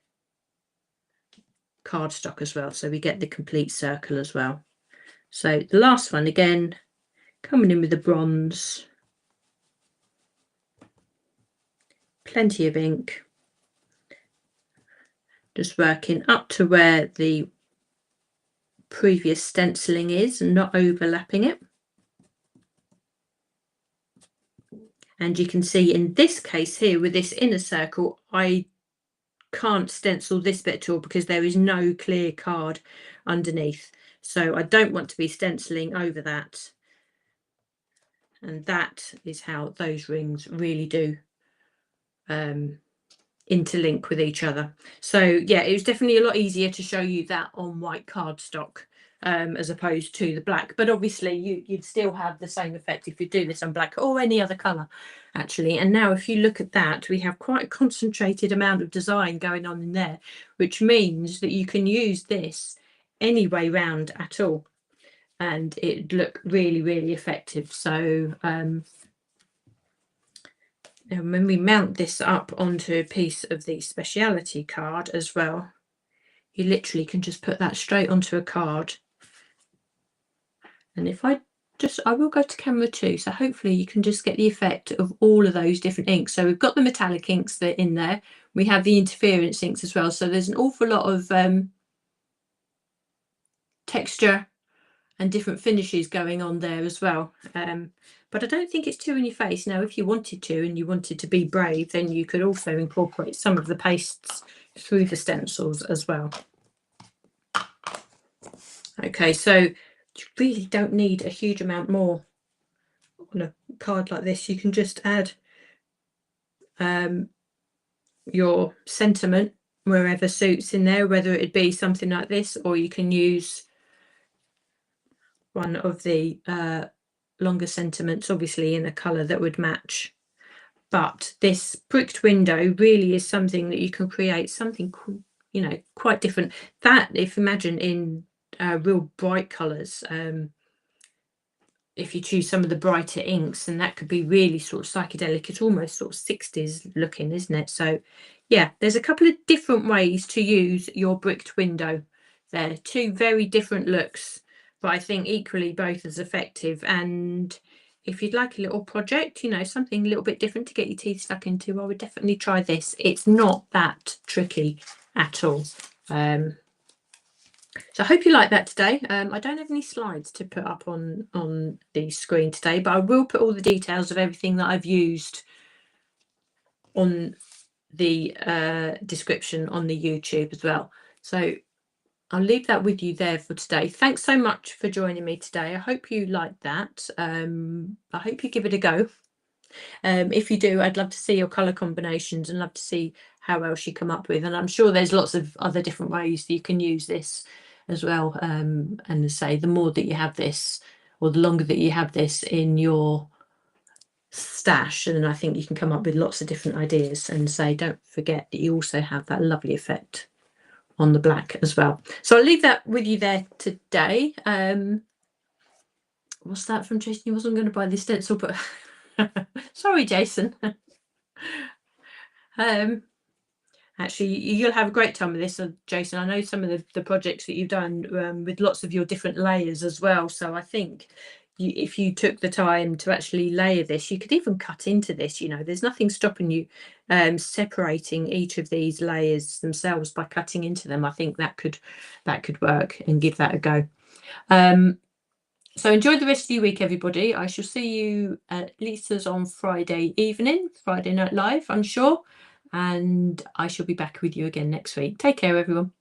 cardstock as well, so we get the complete circle as well. So the last one, again, coming in with the bronze, plenty of ink, just working up to where the previous stenciling is and not overlapping it. And you can see in this case here with this inner circle, I can't stencil this bit at all because there is no clear card underneath. So I don't want to be stenciling over that. And that is how those rings really do interlink with each other. So yeah, it was definitely a lot easier to show you that on white cardstock as opposed to the black, but obviously you'd still have the same effect if you do this on black or any other color actually. And now if you look at that, we have quite a concentrated amount of design going on in there, which means that you can use this any way round at all, and it'd look really, really effective. So and when we mount this up onto a piece of the speciality card as well, you literally can just put that straight onto a card. And if I will go to camera 2, so hopefully you can just get the effect of all of those different inks. So we've got the metallic inks that are in there. We have the interference inks as well. So there's an awful lot of texture and different finishes going on there as well. But I don't think it's too in your face. Now, if you wanted to and you wanted to be brave, then you could also incorporate some of the pastes through the stencils as well. Okay, so you really don't need a huge amount more on a card like this. You can just add your sentiment wherever suits in there, whether it be something like this, or you can use one of the longer sentiments, obviously in a colour that would match. But this bricked window really is something that you can create something, you know, quite different. That, if imagine in real bright colours, if you choose some of the brighter inks, and that could be really sort of psychedelic. It's almost sort of 60s looking, isn't it? So yeah, there's a couple of different ways to use your bricked window there. Two very different looks, but I think equally both as effective. And if you'd like a little project, you know, something a little bit different to get your teeth stuck into, I would definitely try this. It's not that tricky at all. So I hope you like that today. I don't have any slides to put up on the screen today, but I will put all the details of everything that I've used on the description on the YouTube as well. So I'll leave that with you there for today. Thanks so much for joining me today. I hope you liked that. I hope you give it a go. If you do, I'd love to see your colour combinations and love to see how else you come up with. And I'm sure there's lots of other different ways that you can use this as well. And say the more that you have this, or the longer that you have this in your stash, and I think you can come up with lots of different ideas. And say, don't forget that you also have that lovely effect on the black as well. So I'll leave that with you there today. What's that from Jason? He wasn't going to buy the stencil, but sorry, Jason. Actually, you'll have a great time with this, Jason. I know some of the projects that you've done with lots of your different layers as well. So I think if you took the time to actually layer this, you could even cut into this. You know, there's nothing stopping you separating each of these layers themselves by cutting into them. I think that could work, and give that a go. So enjoy the rest of your week, everybody. I shall see you at Lisa's on Friday evening, Friday Night Live, I'm sure. And I shall be back with you again next week. Take care, everyone.